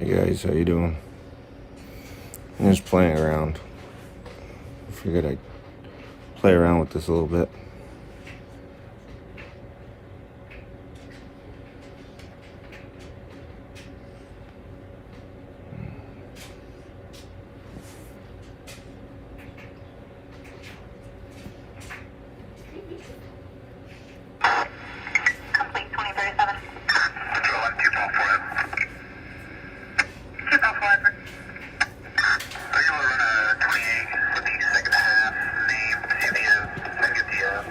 Hey guys, how you doing? I'm just playing around. I figured I'd play around with this a little bit. Complete 2037. Control 2.4. 2.4. Are you run a 28 with the second half, name, CVS, second DF?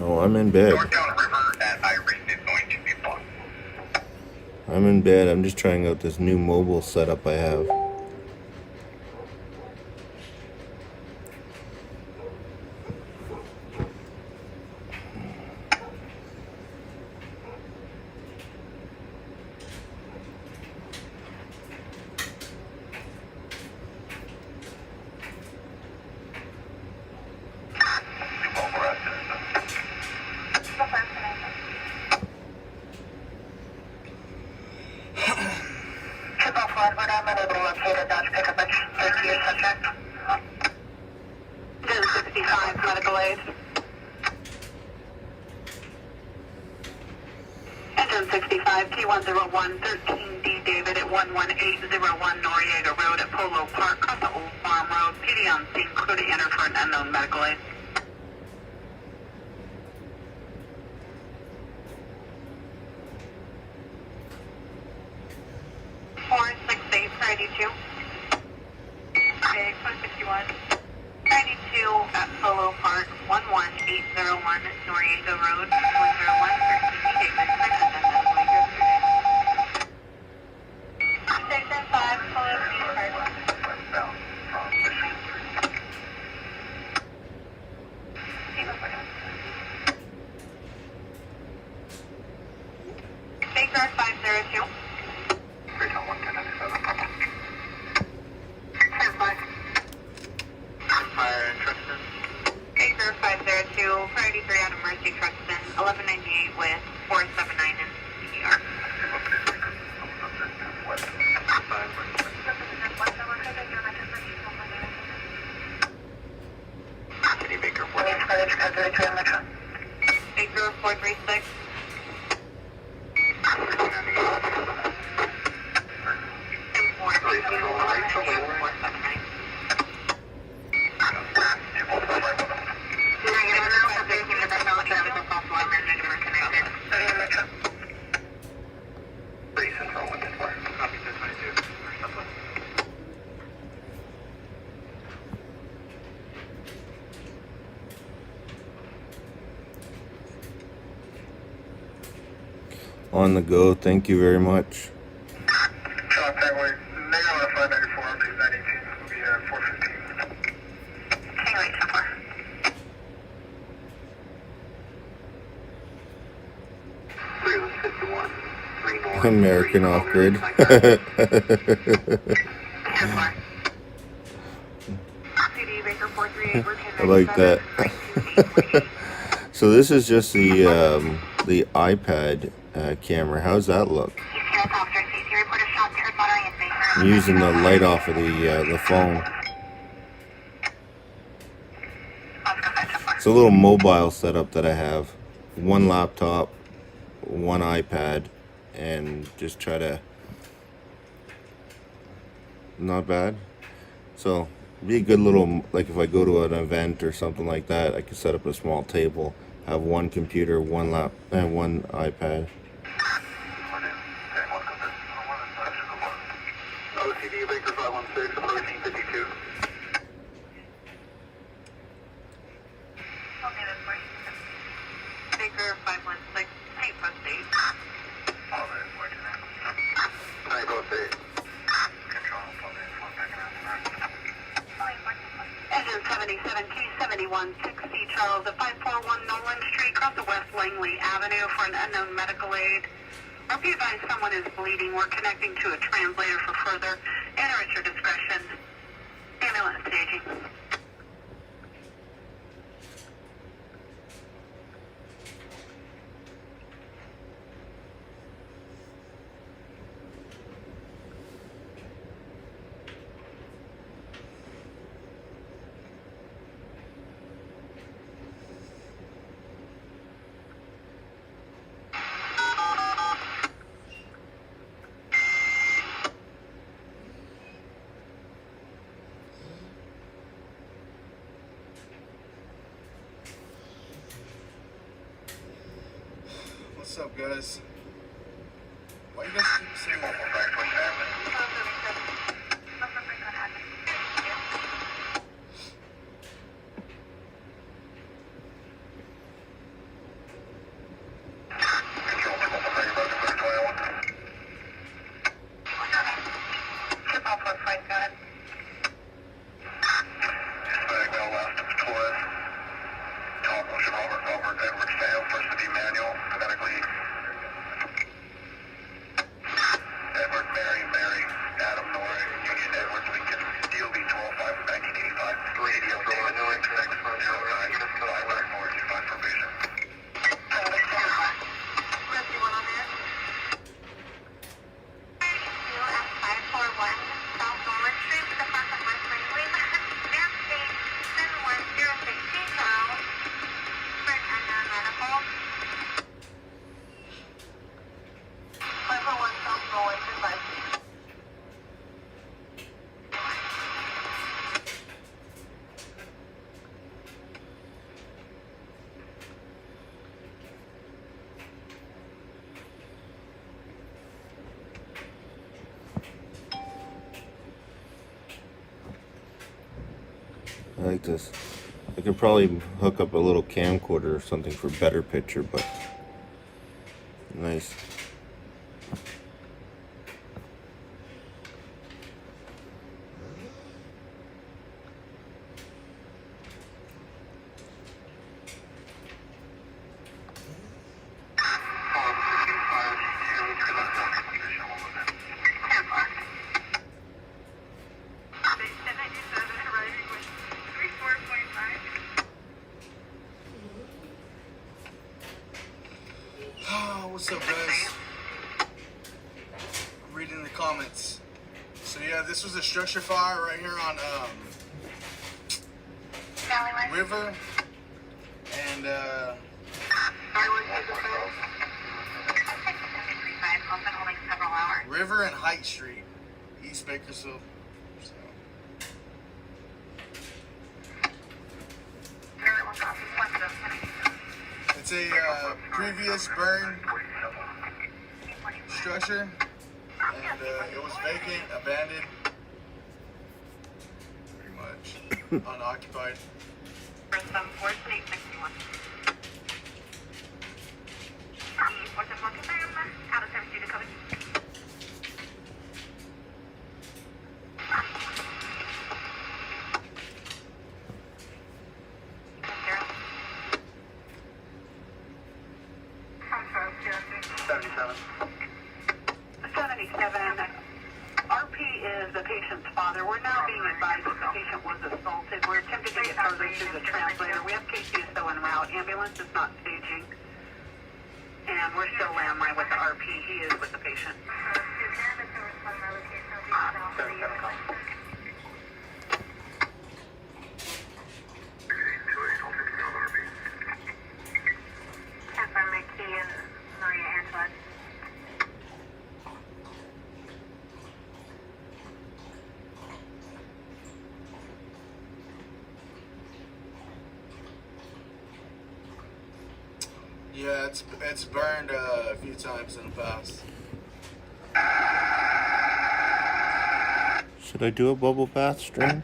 Oh, I'm in bed. I'm in bed. I'm just trying out this new mobile setup I have. I'm unable to locate a Dodge pickup at 30 subject. 1065, medical aid. Engine 65, T101, 13D David at 11801 Noriega Road at Polo Park, across the Old Farm Road. PD on scene, clear to enter for an unknown medical aid. 468, 92. Okay, 161. 92 at Polo Park, 11801 Noriega Road, 101, 13D David, Station 5, Polo Park. Baker 502. Baker 502, priority 3 out of Mercy Truxton, 1198 with 479 in CR. Baker 436. Baker 436. On the go, thank you very much. American off-grid. I like that. So this is just the iPad camera. How's that look? I'm using the light off of the phone. It's a little mobile setup that I have. One laptop, one iPad, and just try to, not bad. So be a good little, like if I go to an event or something like that, I could set up a small table, have one computer, one lap, and one iPad. OCD Baker 516, approaching 52. Baker 516. Hey, proceed. I go see. Engine 77T7160 Charles at 541 Nolan Street, across the West Langley Avenue for an unknown medical aid. Or be advised someone is bleeding. We're connecting to a translator for further. Enter at your discretion. Ambulance staging. What's up, guys? Why you guys keep saying that? I like this. I could probably hook up a little camcorder or something for better picture, but nice. What's up, guys? I'm reading the comments. So yeah, this was a structure fire right here on River and River and Height Street, East Bakersfield. So. It's a previous burn structure, and it was vacant, abandoned, pretty much unoccupied. What's the booking time? Out of service due to COVID. RP is the patient's father. We're now being advised that the patient was assaulted. We're attempting to get further through the translator. We have cases still en route. Ambulance is not staging. And we're still landline with the RP. He is with the patient. Yeah, it's burned a few times in the past. Should I do a bubble bath stream?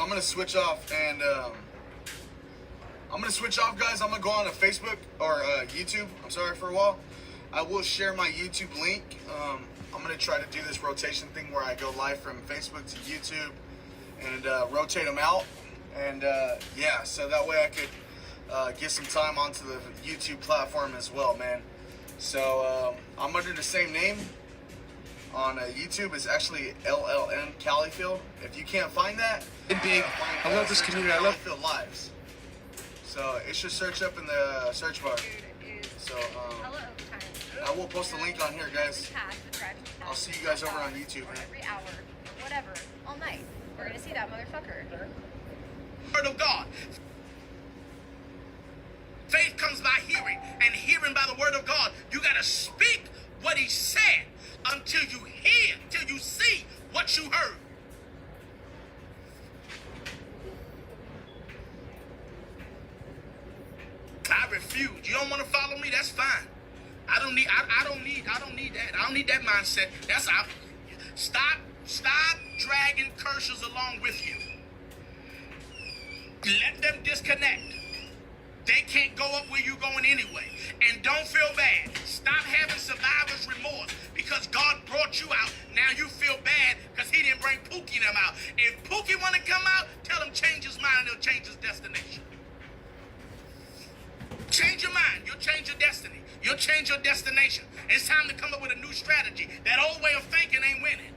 I'm gonna switch off and guys. I'm gonna go on to Facebook or YouTube. I'm sorry for a while. I will share my YouTube link. I'm gonna try to do this rotation thing where I go live from Facebook to YouTube and rotate them out. And yeah, so that way I could get some time onto the YouTube platform as well, man. So I'm under the same name on YouTube. It's actually LLM Califield. If you can't find that, Big. I love this community. I love Califield Lives. So it should search up in the search bar. So I will post a link on here, guys. I'll see you guys over on YouTube, man. Every hour, or whatever, all night. We're gonna see that motherfucker. Word of God. Faith comes by hearing, and hearing by the word of God. You gotta speak what he said until you hear, till you see what you heard. I refuse. You don't want to follow me? That's fine. I don't need that. I don't need that mindset. That's out. Stop dragging cursors along with you. Let them disconnect. They can't go up where you're going anyway. And don't feel bad. Stop having survivor's remorse because God brought you out. Now you feel bad because he didn't bring Pookie and them out. If Pookie want to come out, tell him change his mind and he'll change his destination. Change your mind. You'll change your destiny. You'll change your destination. It's time to come up with a new strategy. That old way of thinking ain't winning.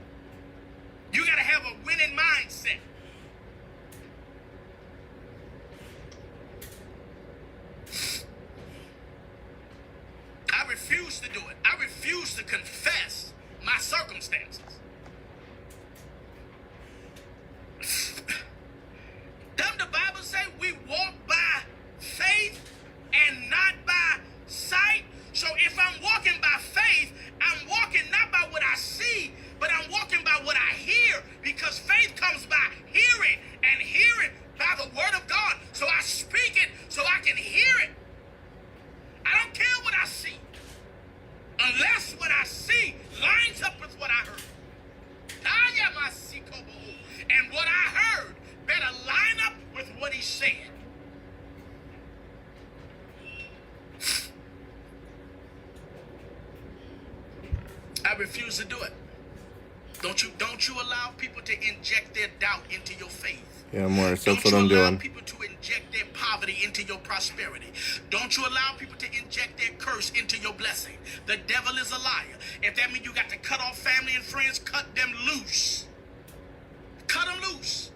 You got to have a winning mindset. I refuse to do it. I refuse to confess my circumstances. Doesn't the Bible say we walk by faith and not by sight? So if I'm walking by faith, I'm walking not by what I see, but I'm walking by what I hear, because faith comes by hearing, and hearing by the word of God. So I speak it so I can hear it. I don't care what I see, unless what I see lines up with what I heard. And what I heard better line up with what he said. I refuse to do it. Don't you allow people to inject their doubt into your faith. Yeah, Morris, that's what Don't I'm you allow doing. people to inject their poverty into your prosperity. Don't you allow people to inject their curse into your blessing. The devil is a liar. If that means you got to cut off family and friends, cut them loose. Cut them loose.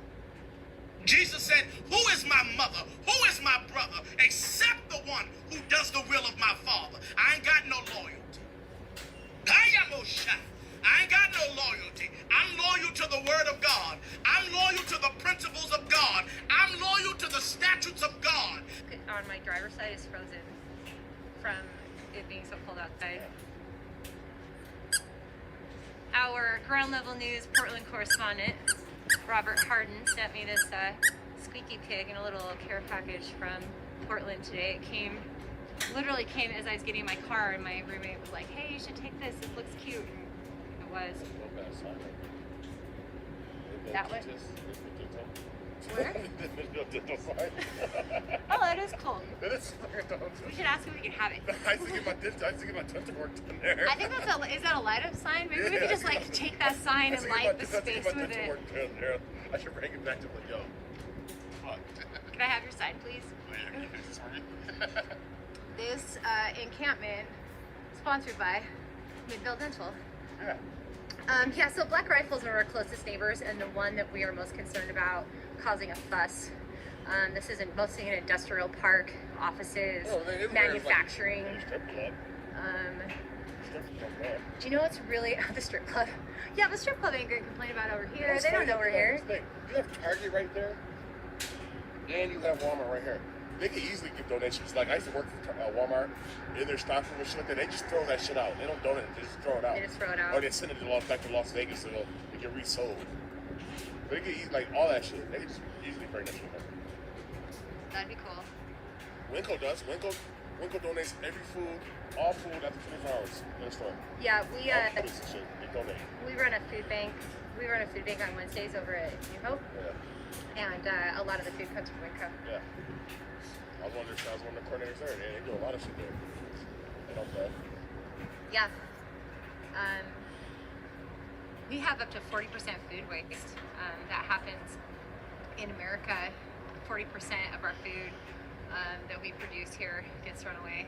Jesus said, who is my mother? Who is my brother? Except the one who does the will of my Father. I ain't got no loyalty. I ain't got no loyalty. I'm loyal to the word of God. I'm loyal to the principles of God. I'm loyal to the statutes of God. On my driver's side is frozen from it being so cold outside. Our ground level news Portland correspondent, Robert Harden, sent me this squeaky pig in a little care package from Portland today. It literally came as I was getting in my car, and my roommate was like, hey, you should take this, it looks cute. And it was. That one? Where? Oh, that is cool. We should ask if we can have it. I used to get my dental work done there. I think is that a light up sign? Maybe we could just like take that sign and light the space with it. I should bring it back to yo. Fuck. Can I have your sign, please? This encampment, sponsored by Midville Dental. Yeah. Yeah, so Black Rifles are our closest neighbors and the one that we are most concerned about causing a fuss. This is mostly an industrial park, offices, manufacturing. Do you know what's really the strip club? Yeah, the strip club ain't gonna complain about over here. They don't know we're here. You have Target right there, and you have Walmart right here. They can easily give donations. Like, I used to work for Walmart in their stock room and shit like that. They just throw that shit out. They don't donate it. They just throw it out. They just throw it out. Or they send it back to Las Vegas so it get resold. They can eat like all that shit. They can just easily bring that shit up. That'd be cool. Winco does. Winco donates every food, all food after 24 hours in the store. Yeah, we All foods and shit, they donate. we run a food bank. We run a food bank on Wednesdays over at New Hope. Yeah. And a lot of the food comes from Winco. Yeah. I was one of the coordinators there. They do a lot of shit there. They don't play. Yeah. We have up to 40% food waste. That happens in America. 40% of our food that we produce here gets thrown away.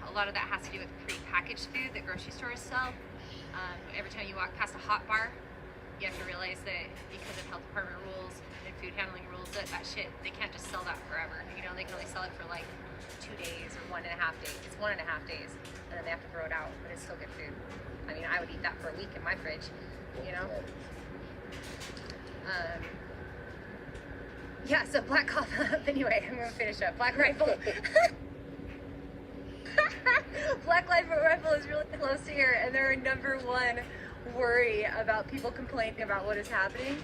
A lot of that has to do with pre-packaged food that grocery stores sell. Every time you walk past a hot bar, you have to realize that because of health department rules and food handling rules, that shit, they can't just sell that forever. You know, they can only sell it for like 2 days or 1.5 days. It's 1.5 days, and then they have to throw it out, but it's still good food. I mean, I would eat that for a week in my fridge, you know? Yeah, so Black Coffee, anyway, I'm gonna finish up. Black Rifle. Black Rifle is really close to here, and they're #1 worry about people complaining about what is happening.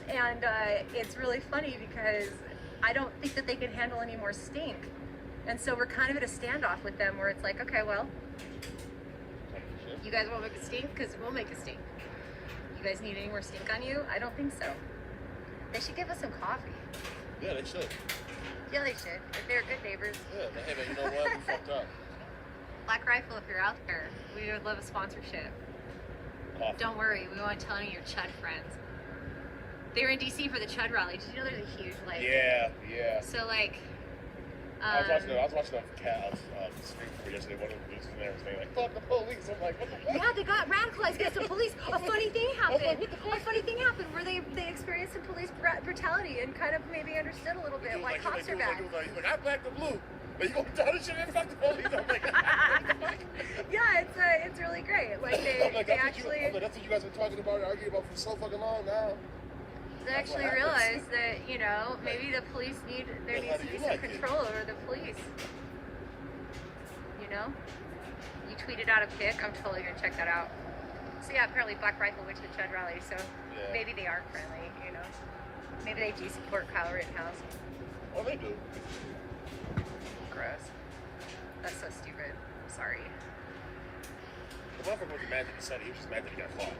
And it's really funny because I don't think that they can handle any more stink. And so we're kind of at a standoff with them where it's like, okay, well, you guys won't make a stink because we'll make a stink. You guys need any more stink on you? I don't think so. They should give us some coffee. Yeah, they should. Yeah, they should. If they're good neighbors. Yeah, but hey, man, you know what? We fucked up. Black Rifle, if you're out there, we would love a sponsorship. Coffee. Don't worry, we won't tell any of your Chud friends. They were in DC for the Chud rally. Did you know there's a huge, like... Yeah, yeah. So, like... I was watching a cat screen for yesterday. One of the dudes in there was saying, like, fuck the police. I'm like, what the fuck? Yeah, they got radicalized against the police. A funny thing happened. What the fuck? A funny thing happened where they experienced some police brutality and kind of maybe understood a little bit why cops are bad. He was like, I black the blue. But you gonna tell this shit and fuck the police? I'm like, what the fuck? Yeah, it's really great. Like they actually that's what you guys been talking about and arguing about for so fucking long now. They actually realized that, you know, maybe the police there needs to be some control over the police. You know? You tweeted out a pic, I'm totally gonna check that out. So yeah, apparently Black Rifle went to the Chud rally, so maybe they are friendly, you know? Maybe they do support Kyle Rittenhouse. Oh, they do. Gross. That's so stupid. I'm sorry. The motherfucker wasn't mad that he said it, he was just mad that he got caught.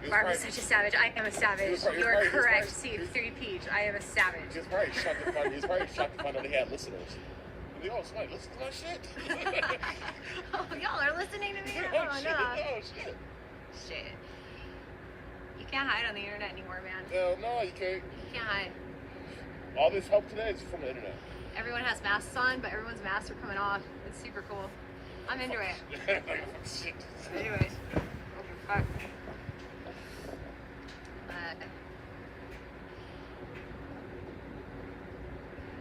Barbara's such a savage. I am a savage. You are correct. See, 3 Peach. I am a savage. He was probably shocked to find out he had listeners. Like, oh, somebody listen to my shit? Oh, y'all are listening to me? Oh, shit. Shit. You can't hide on the internet anymore, man. No, you can't. You can't hide. All this help today is from the internet. Everyone has masks on, but everyone's masks are coming off. It's super cool. I'm into it. Shit. Anyways. Fuck.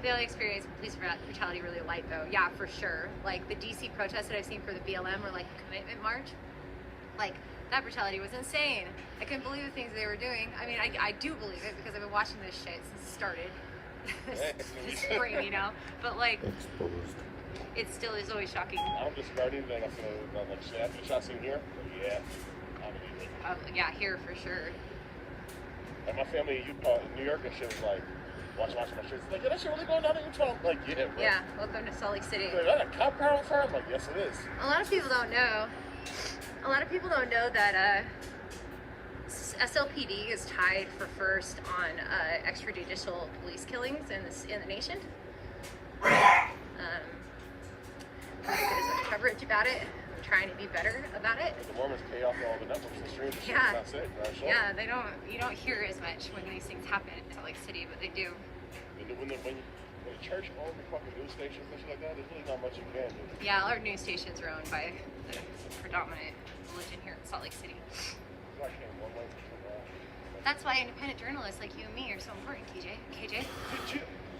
Daily experience police brutality really light though. Yeah, for sure. Like the DC protests that I've seen for the BLM or like the commitment march, like that brutality was insane. I couldn't believe the things they were doing. I mean, I do believe it because I've been watching this shit since it started. This spring, you know? But like, Exposed. it still is always shocking. I'm just starting to like shit. After the shot scene here, yeah, I believe it. Yeah, here for sure. And my family in Utah, in New York, and shit was like, watching my shit. It's like, yeah, that shit really going down in Utah. I'm like, yeah, bro. Yeah, welcome to Salt Lake City. Is that a cop car on fire? I'm like, yes, it is. A lot of people don't know. A lot of people don't know that SLPD is tied for first on extrajudicial police killings in the nation. Trying to get as much coverage about it. I'm trying to be better about it. The Mormons pay off all the Netflix and streams and shit. Yeah. That's it. Yeah, you don't hear as much when these things happen in Salt Lake City, but they do. When the church owns the fucking news stations and shit like that, there's really not much you can do. Yeah, our news stations are owned by the predominant religion here in Salt Lake City. I can't one way from That's why independent journalists like you and me are so important, KJ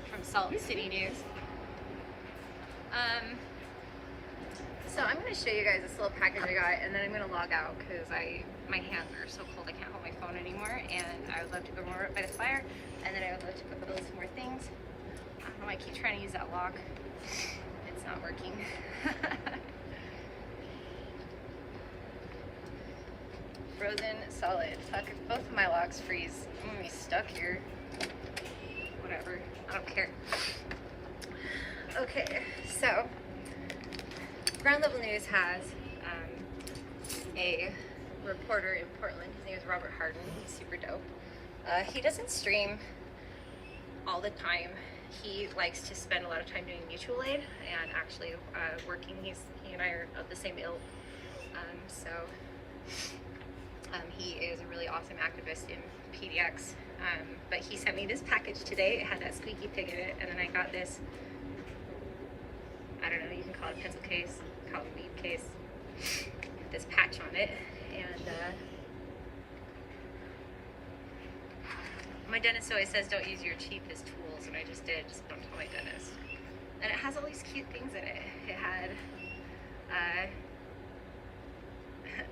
from Salt City News. So I'm going to show you guys this little package I got, and then I'm going to log out because my hands are so cold I can't hold my phone anymore, and I would love to go more by the fire, and then I would love to put some more things. I don't know why I keep trying to use that lock. It's not working. Frozen solid. Fuck, if both of my locks freeze, I'm gonna be stuck here. Whatever, I don't care. Okay, so Ground Level News has a reporter in Portland. His name is Robert Harden. He's super dope. He doesn't stream all the time. He likes to spend a lot of time doing mutual aid and actually working. He and I are of the same ilk. He is a really awesome activist in PDX. But he sent me this package today. It had that squeaky pig in it, and then I got this, I don't know, you can call it a pencil case, call it a weed case, with this patch on it. And my dentist always says don't use your teeth as tools, and I just did, just don't tell my dentist. And it has all these cute things in it. It had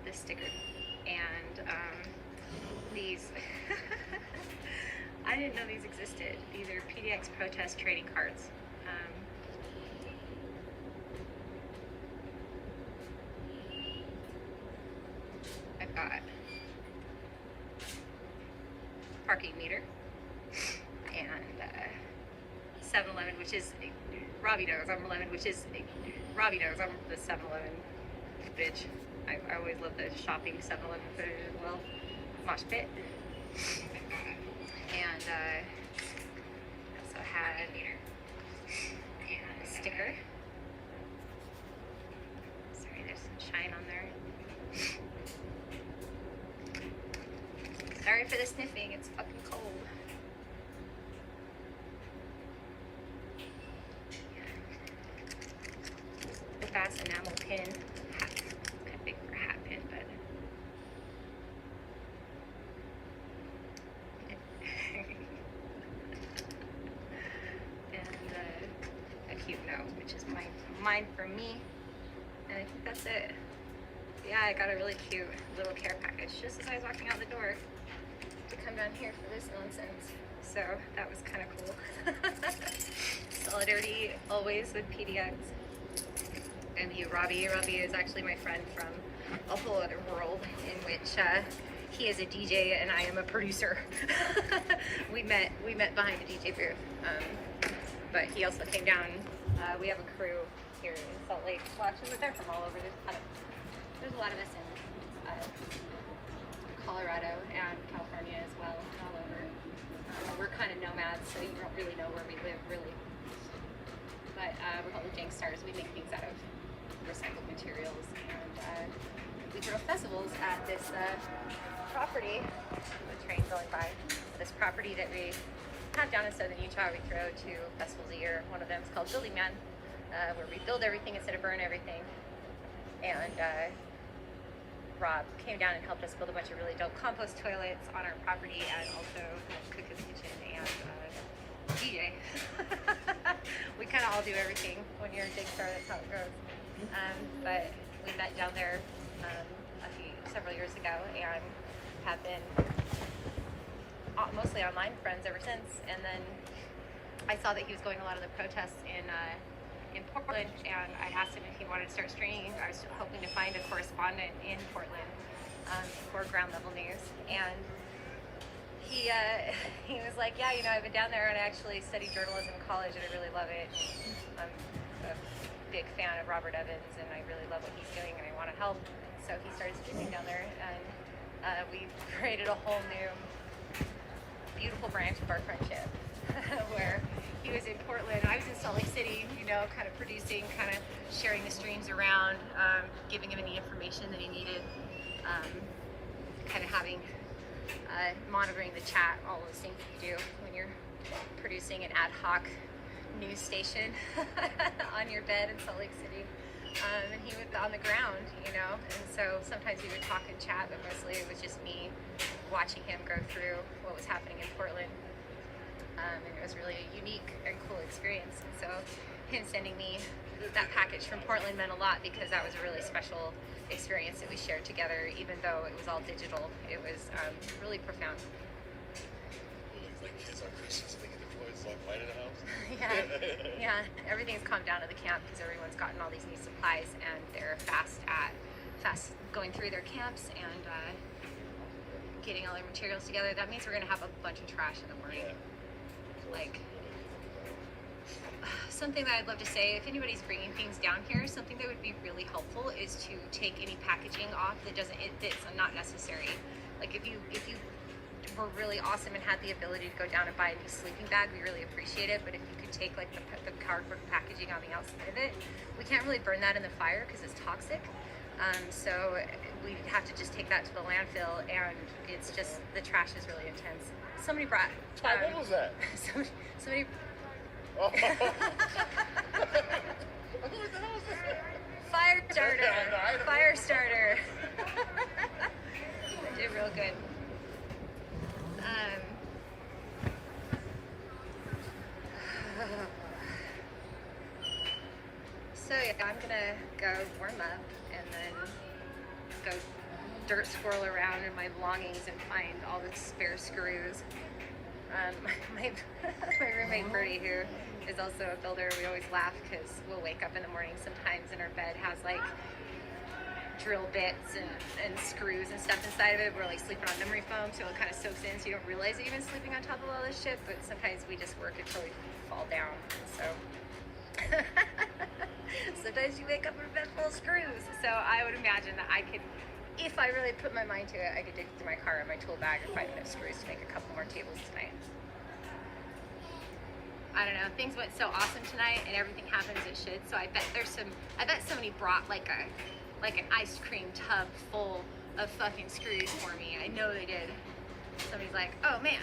this sticker and these I didn't know these existed. These are PDX protest trading cards. I've got parking meter and 7-Eleven, which is Robbie knows I'm 11, which is Robbie knows I'm the 7-Eleven bitch. I always love the shopping 7-Eleven footage as well. Mosh pit. And also had a sticker. Sorry, there's some shine on there. Sorry for the sniffing, it's fucking cold. The fast enamel pin. Hat. It's kind of big for a hat pin, but and a cute note, which is mine for me. And I think that's it. Yeah, I got a really cute little care package just as I was walking out the door to come down here for this nonsense. So that was kind of cool. Solidarity always with PDX. And you, Robbie. Robbie is actually my friend from a whole other world in which he is a DJ and I am a producer. we met behind the DJ booth. But he also came down. We have a crew here in Salt Lake. Well, actually, they're from all over. There's a lot of us in Colorado and California as well, and all over. We're kind of nomads, so you don't really know where we live, really. But we're called the Jank Stars. We make things out of recycled materials, and we throw festivals at this property. The train going by. This property that we have down in southern Utah. We throw 2 festivals a year. One of them is called Building Man, where we build everything instead of burn everything. And Rob came down and helped us build a bunch of really dope compost toilets on our property, and also cook his kitchen and DJ. We kind of all do everything when you're a Big Star. That's how it goes. But we met down there several years ago and have been mostly online friends ever since. And then I saw that he was going to a lot of the protests in Portland, and I asked him if he wanted to start streaming. I was hoping to find a correspondent in Portland for ground level news, and he was like, yeah, I've been down there and I actually studied journalism in college and I really love it. I'm a big fan of Robert Evans and I really love what he's doing and I want to help. So he started streaming down there, and we created a whole new beautiful branch of our friendship where he was in Portland, I was in Salt Lake City, kind of producing, kind of sharing the streams around, giving him any information that he needed, kind of having, monitoring the chat, all those things that you do when you're producing an ad hoc news station on your bed in Salt Lake City. And he was on the ground, and so sometimes we would talk and chat, but mostly it was just me watching him go through what was happening in Portland. And it was really a unique and cool experience. And so him sending me that package from Portland meant a lot because that was a really special experience that we shared together, even though it was all digital. It was really profound. It's like kids on Christmas, they get the toys like light in the house. Yeah. Everything's calmed down at the camp because everyone's gotten all these new supplies and they're fast going through their camps and getting all their materials together. That means we're gonna have a bunch of trash in the morning. Like something that I'd love to say, if anybody's bringing things down here, something that would be really helpful is to take any packaging off that's not necessary. Like if you were really awesome and had the ability to go down and buy a new sleeping bag, we really appreciate it. But if you could take like the cardboard packaging on the outside of it, we can't really burn that in the fire because it's toxic. So we have to just take that to the landfill, and it's just, the trash is really intense. Somebody brought. What was that? Somebody. Oh. What the hell was that? Fire starter. Yeah, no, Fire starter. I did real good. So yeah, I'm gonna go warm up and then go dirt squirrel around in my belongings and find all the spare screws. My roommate Bertie, who is also a builder, we always laugh because we'll wake up in the morning sometimes and our bed has like drill bits and screws and stuff inside of it. We're like sleeping on memory foam, so it kind of soaks in, so you don't realize that you've been sleeping on top of all this shit. But sometimes we just work until we fall down. So sometimes you wake up in a bed full of screws. So I would imagine that I could, if I really put my mind to it, I could dig through my car and my tool bag and find enough screws to make a couple more tables tonight. I don't know, things went so awesome tonight and everything happened as it should. So I bet somebody brought like an ice cream tub full of fucking screws for me. I know they did. Somebody's like, oh man.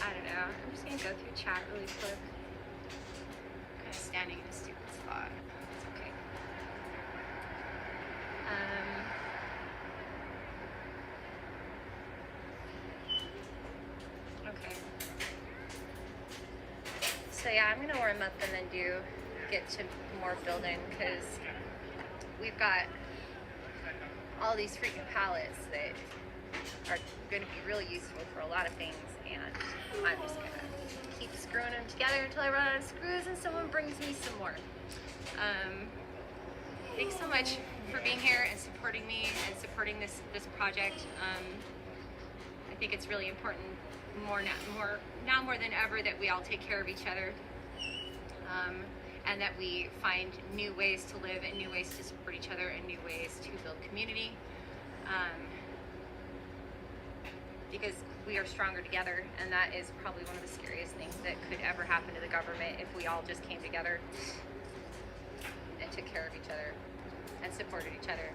I don't know. I'm just gonna go through chat really quick. I'm kind of standing in a stupid spot. It's okay. Okay. So yeah, I'm gonna warm up and then get to more building because we've got all these freaking pallets that are going to be really useful for a lot of things, and I'm just gonna keep screwing them together until I run out of screws and someone brings me some more. Thanks so much for being here and supporting me and supporting this project. I think it's really important now more than ever that we all take care of each other, and that we find new ways to live and new ways to support each other and new ways to build community, because we are stronger together, and that is probably one of the scariest things that could ever happen to the government, if we all just came together and took care of each other and supported each other.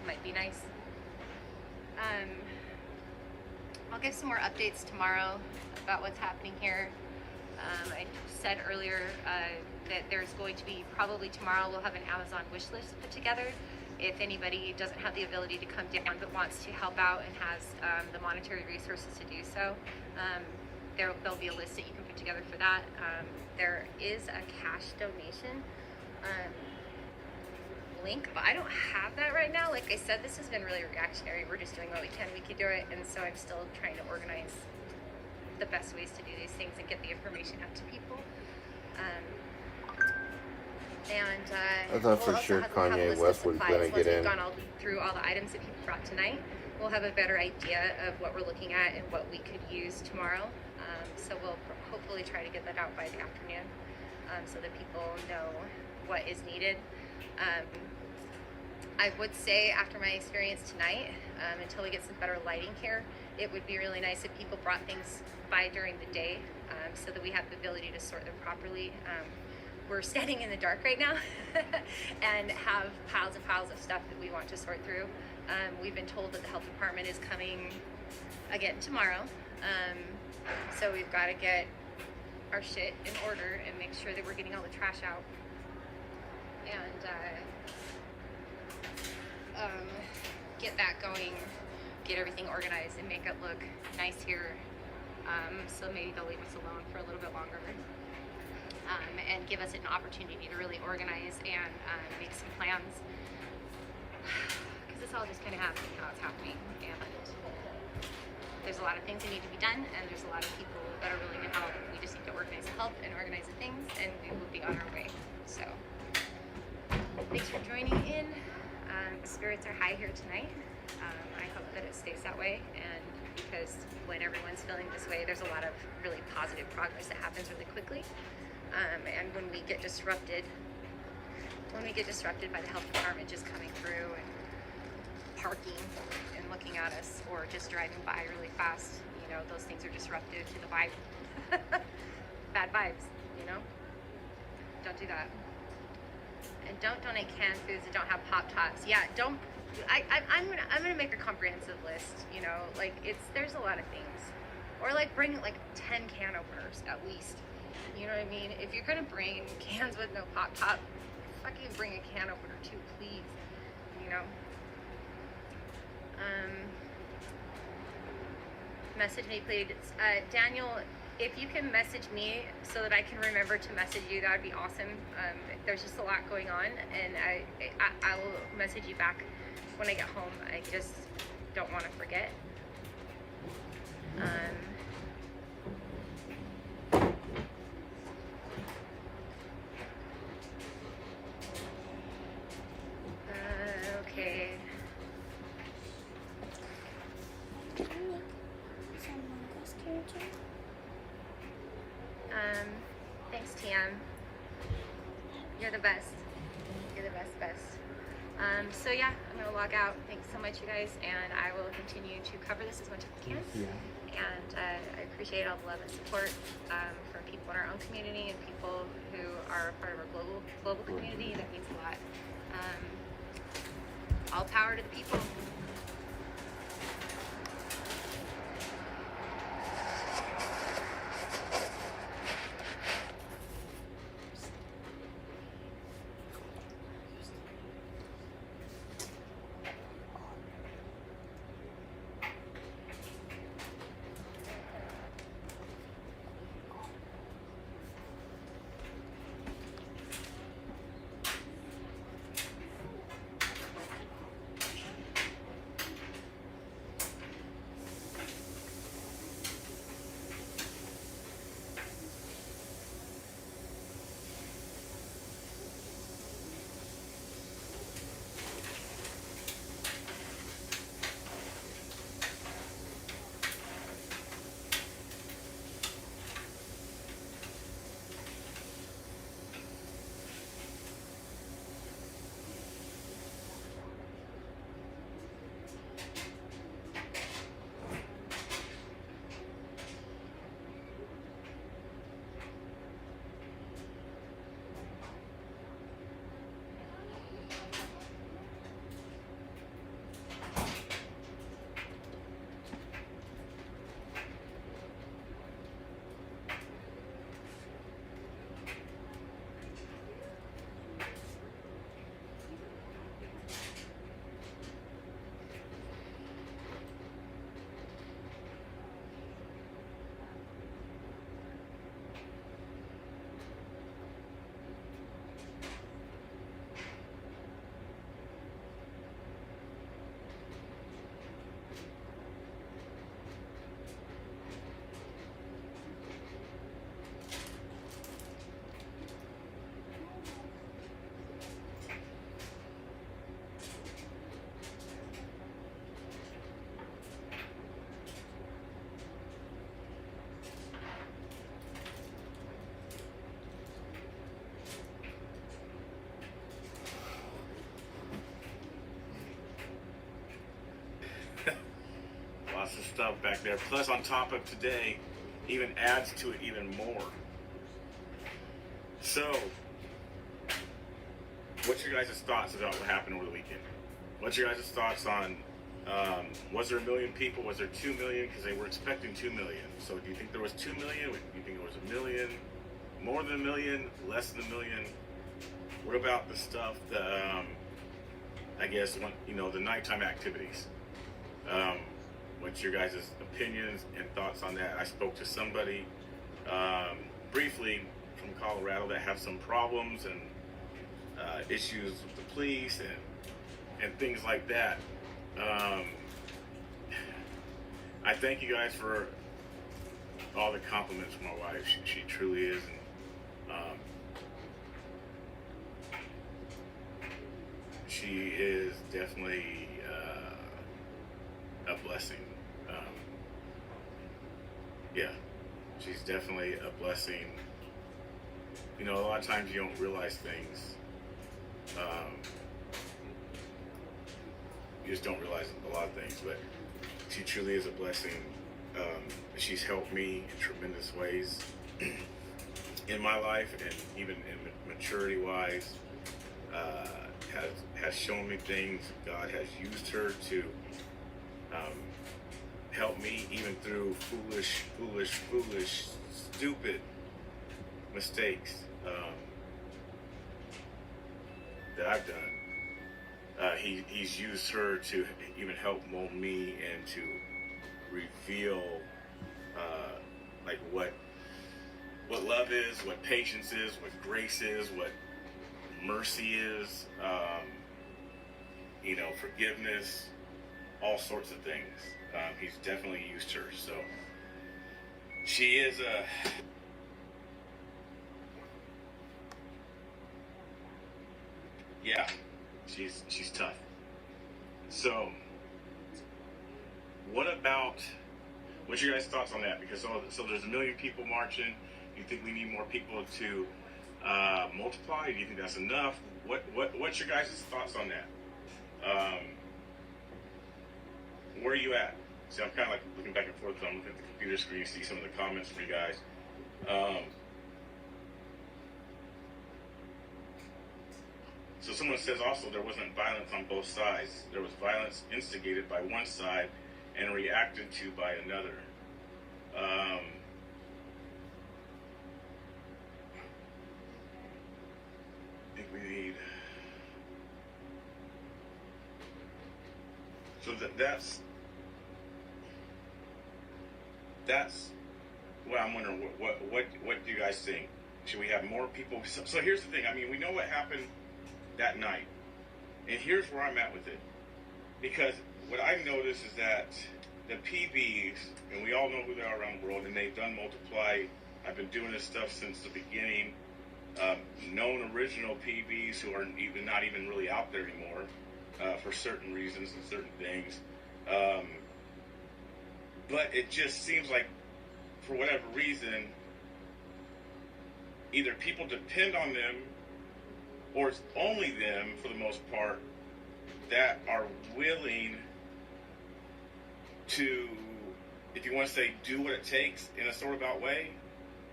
Might be nice. I'll give some more updates tomorrow about what's happening here. I said earlier that there's going to be, probably tomorrow, we'll have an Amazon wish list put together. If anybody doesn't have the ability to come down but wants to help out and has the monetary resources to do so, there'll be a list that you can put together for that. There is a cash donation link, but I don't have that right now. Like I said, this has been really reactionary. We're just doing what we can. We could do it, and so I'm still trying to organize the best ways to do these things and get the information out to people. I thought for sure Kanye West was going to get in. Once we've gone through all the items that people brought tonight, we'll have a better idea of what we're looking at and what we could use tomorrow. So we'll hopefully try to get that out by the afternoon, so that people know what is needed. I would say, after my experience tonight, until we get some better lighting here, it would be really nice if people brought things by during the day, so that we have the ability to sort them properly. We're standing in the dark right now and have piles and piles of stuff that we want to sort through. We've been told that the health department is coming again tomorrow, so we've got to get our shit in order and make sure that we're getting all the trash out, and get that going, get everything organized and make it look nice here. So maybe they'll leave us alone for a little bit longer, and give us an opportunity to really organize and make some plans, because it's all just kind of happening how it's happening, and there's a lot of things that need to be done, and there's a lot of people that are willing to help. We just need to organize the help and organize the things, and we will be on our way. So thanks for joining in. spirits are high here tonight. I hope that it stays that way, and because when everyone's feeling this way, there's a lot of really positive progress that happens really quickly. And when we get disrupted by the health department just coming through and parking and looking at us, or just driving by really fast, you know, those things are disruptive to the vibe. Bad vibes, you know? Don't do that. And don't donate canned foods that don't have Pop-Tarts. Yeah, don't. I'm gonna make a comprehensive list. You know, like there's a lot of things, or like bring like 10 can openers at least. You know what I mean? If you're gonna bring cans with no Pop-Top, fucking bring a can opener too, please. You know. Message me, please. Daniel, if you can message me so that I can remember to message you, that would be awesome. There's just a lot going on, and I will message you back when I get home. I just don't want to forget. Okay. Thanks, TM. You're the best. You're the best. So yeah, I'm gonna log out. Thanks so much, you guys, and I will continue to cover this as much as I can. And I appreciate all the love and support from people in our own community and people who are part of our global community. That means a lot. All power to the people. Lots of stuff back there. Plus, on top of today, even adds to it even more. So, what's your guys' thoughts about what happened over the weekend? What's your guys' thoughts on, was there 1 million people? Was there 2 million? Because they were expecting 2 million. So do you think there was 2 million? Do you think it was 1 million? More than 1 million? Less than 1 million? What about the stuff that, I guess, the nighttime activities? What's your guys' opinions and thoughts on that? I spoke to somebody briefly from Colorado that have some problems and issues with the police and things like that. I thank you guys for all the compliments from my wife. She truly is. And she is definitely a blessing. Yeah, she's definitely a blessing. You know, a lot of times you don't realize things. You just don't realize a lot of things, but she truly is a blessing. She's helped me in tremendous ways in my life, and even in maturity-wise, has shown me things. God has used her to help me even through foolish, stupid mistakes that I've done. He's used her to even help mold me and to reveal like what love is, what patience is, what grace is, what mercy is, you know, forgiveness, all sorts of things. He's definitely used her. So she is yeah, she's tough. So what's your guys' thoughts on that? Because so there's 1 million people marching. Do you think we need more people to multiply? Do you think that's enough? What's your guys' thoughts on that? Where are you at? See, I'm kind of like looking back and forth. I'm looking at the computer screen, see some of the comments from you guys. So someone says also there wasn't violence on both sides. There was violence instigated by one side and reacted to by another. I think we need. So that's what I'm wondering. What do you guys think? Should we have more people? So here's the thing. I mean, we know what happened that night, and here's where I'm at with it. Because what I've noticed is that the PBs, and we all know who they are around the world, and they've done multiply. I've been doing this stuff since the beginning. Known original PBs who are not even really out there anymore for certain reasons and certain things. But it just seems like, for whatever reason, either people depend on them, or it's only them, for the most part, that are willing to, if you want to say, do what it takes in a sort of about way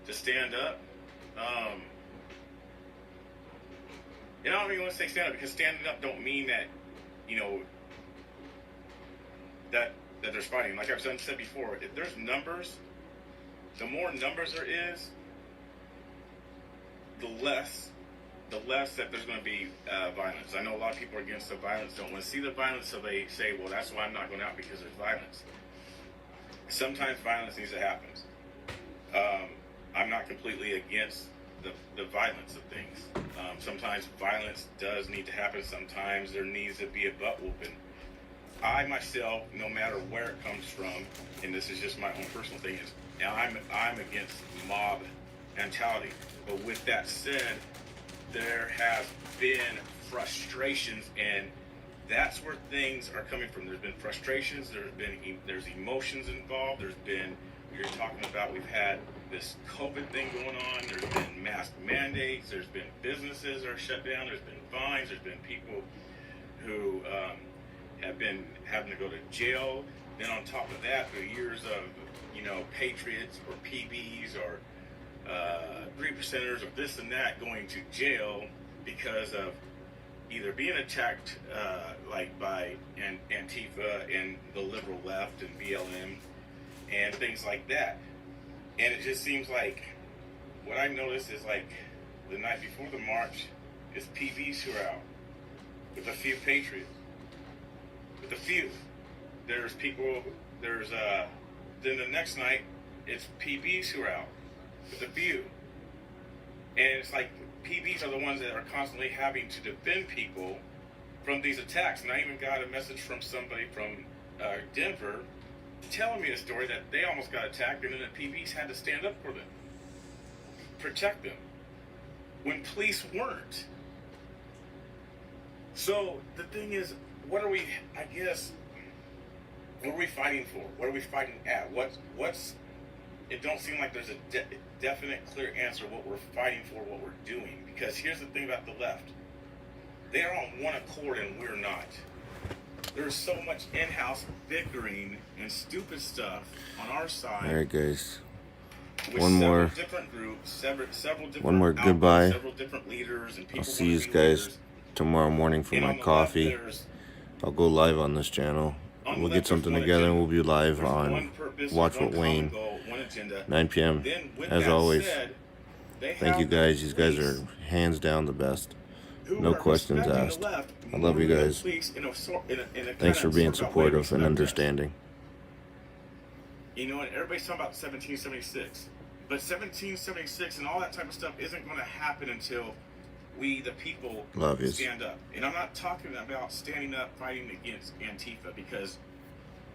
to stand up. And I don't even want to say stand up, because standing up don't mean that, you know, that there's fighting. Like I've said before, if there's numbers, the more numbers there is, the less that there's going to be violence. I know a lot of people are against the violence, don't want to see the violence, so they say, well, that's why I'm not going out, because there's violence. Sometimes violence needs to happen. I'm not completely against the violence of things. Sometimes violence does need to happen. Sometimes there needs to be a butt whooping. I myself, no matter where it comes from, and this is just my own personal thing, is I'm against mob mentality. But with that said, there has been frustrations, and that's where things are coming from. There's been frustrations. There's emotions involved. There's been, you're talking about, we've had this COVID thing going on. There's been mask mandates. There's been businesses that are shut down. There's been fines. There's been people who have been having to go to jail. Then on top of that, the years of, you know, patriots or PBs or 3%ers or this and that going to jail because of either being attacked like by Antifa and the liberal left and BLM and things like that. And it just seems like what I noticed is, like, the night before the march is PBs who are out with a few patriots. With a few. There's people, then the next night it's PBs who are out with a few. And it's like PBs are the ones that are constantly having to defend people from these attacks. And I even got a message from somebody from Denver telling me a story that they almost got attacked, and then the PBs had to stand up for them, protect them, when police weren't. So the thing is, what are we? I guess. What are we fighting for? What are we fighting at? What's? It don't seem like there's a definite, clear answer what we're fighting for, what we're doing. Because here's the thing about the left. They are on one accord and we're not. There's so much in-house bickering and stupid stuff on our side. All right, guys. With One more. different groups, several different One more outlets, goodbye. Several different leaders and people. I'll see you wanna be guys leaders. tomorrow morning for And my on the coffee. left, there's- I'll go live on this channel. on the We'll left, get something there's one together and agenda. we'll be live There's on one purpose, Watch one What common Wayne, goal, one agenda. 9 p.m. Then, with As that always. said, they Thank have you guys. These guys police are hands down the best. who No are questions respecting the asked. left I love you more than guys. police in a Thanks for kinda being sort of way supportive respect and us. understanding. You know, and everybody's talking about 1776. But 1776 and all that type of stuff isn't going to happen until we, the people, Love yous. stand up. And I'm not talking about standing up fighting against Antifa, because